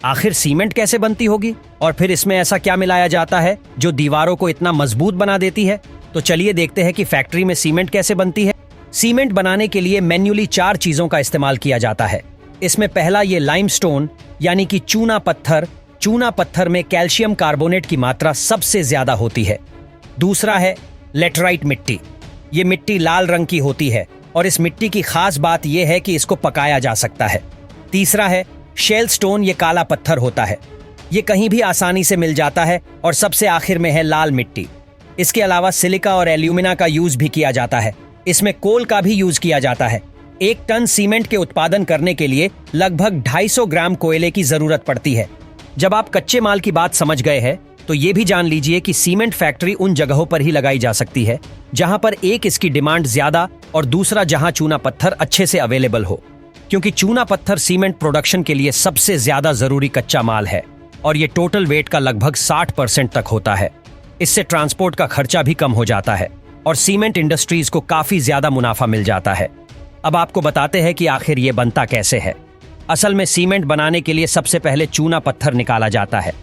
आखिर सीमेंट कैसे बनती होगी और फिर इसमें ऐसा क्या मिलाया जाता है जो दीवारों को इतना मजबूत बना देती है? तो चलिए देखते हैं कि फैक्ट्री में सीमेंट कैसे बनती है। सीमेंट बनाने के लिए मैन्युअली 4 चीजों का इस्तेमाल किया जाता है। इसमें पहला ये लाइमस्टोन यानी कि चूना पत्थर। चूना पत्थर में कैल्शियम कार्बोनेट की मात्रा सबसे ज्यादा होती है। दूसरा है लेटराइट मिट्टी। ये मिट्टी लाल रंग की होती है और इस मिट्टी की खास बात यह है कि इसको पकाया जा सकता है। तीसरा है शेल स्टोन। ये काला पत्थर होता है, ये कहीं भी आसानी से मिल जाता है। और सबसे आखिर में है लाल मिट्टी। इसके अलावा सिलिका और एल्यूमिना का यूज भी किया जाता है। इसमें कोल का भी यूज किया जाता है। 1 टन सीमेंट के उत्पादन करने के लिए लगभग 250 ग्राम कोयले की जरूरत पड़ती है। जब आप कच्चे माल की बात समझ गए हैं तो ये भी जान लीजिए कि सीमेंट फैक्ट्री उन जगहों पर ही लगाई जा सकती है जहां पर एक इसकी डिमांड ज्यादा और दूसरा जहां चूना पत्थर अच्छे से अवेलेबल हो, क्योंकि चूना पत्थर सीमेंट प्रोडक्शन के लिए सबसे ज्यादा जरूरी कच्चा माल है और ये टोटल वेट का लगभग 60% तक होता है। इससे ट्रांसपोर्ट का खर्चा भी कम हो जाता है और सीमेंट इंडस्ट्रीज को काफी ज्यादा मुनाफा मिल जाता है। अब आपको बताते हैं कि आखिर ये बनता कैसे है। असल में सीमेंट बनाने के लिए सबसे पहले चूना पत्थर निकाला जाता है।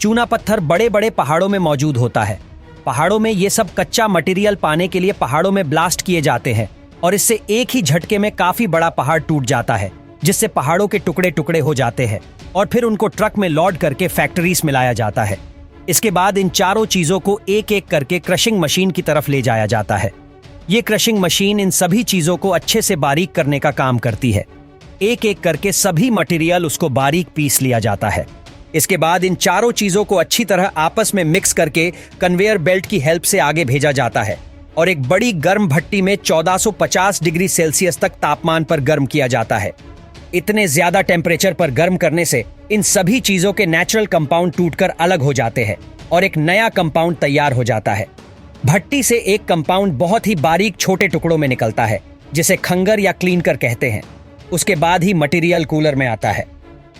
चूना पत्थर बड़े बड़े पहाड़ों में मौजूद होता है। पहाड़ों में ये सब कच्चा मटेरियल पाने के लिए पहाड़ों में ब्लास्ट किए जाते हैं और इससे एक ही झटके में काफी बड़ा पहाड़ टूट जाता है, जिससे पहाड़ों के टुकड़े टुकड़े हो जाते हैं और फिर उनको ट्रक में लोड करके फैक्ट्रीज में लाया जाता है। इसके बाद इन चारों चीजों को एक एक करके क्रशिंग मशीन की तरफ ले जाया जाता है। ये क्रशिंग मशीन इन सभी चीजों को अच्छे से बारीक करने का काम करती है। एक एक करके सभी मटेरियल उसको बारीक पीस लिया जाता है। इसके बाद इन चारों चीजों को अच्छी तरह आपस में मिक्स करके कन्वेयर बेल्ट की हेल्प से आगे भेजा जाता है और एक बड़ी गर्म भट्टी में 1450 डिग्री सेल्सियस तक तापमान पर गर्म किया जाता है। इतने ज्यादा टेम्परेचर पर गर्म करने से इन सभी चीजों के नेचुरल कंपाउंड टूटकर अलग हो जाते हैं और एक नया कंपाउंड तैयार हो जाता है। भट्टी से एक कंपाउंड बहुत ही बारीक छोटे टुकड़ों में निकलता है, जिसे खंगर या क्लीनकर कहते हैं। उसके बाद ही मटेरियल कूलर में आता है।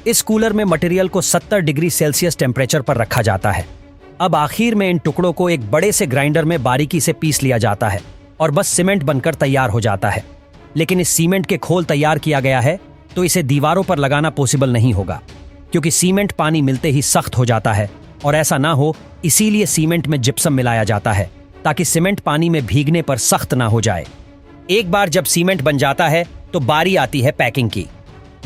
इस कूलर में मटेरियल को 70 डिग्री सेल्सियस टेम्परेचर पर रखा जाता है। अब आखिर में इन टुकड़ों को एक बड़े से ग्राइंडर में बारीकी से पीस लिया जाता है और बस सीमेंट बनकर तैयार हो जाता है। लेकिन इस सीमेंट के खोल तैयार किया गया है तो इसे दीवारों पर लगाना पॉसिबल नहीं होगा, क्योंकि सीमेंट पानी मिलते ही सख्त हो जाता है और ऐसा ना हो इसीलिए सीमेंट में जिप्सम मिलाया जाता है ताकि सीमेंट पानी में भीगने पर सख्त ना हो जाए। एक बार जब सीमेंट बन जाता है तो बारी आती है पैकिंग की।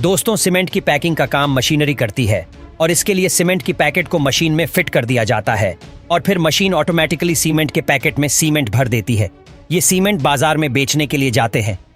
दोस्तों, सीमेंट की पैकिंग का काम मशीनरी करती है और इसके लिए सीमेंट की पैकेट को मशीन में फिट कर दिया जाता है और फिर मशीन ऑटोमेटिकली सीमेंट के पैकेट में सीमेंट भर देती है। ये सीमेंट बाजार में बेचने के लिए जाते हैं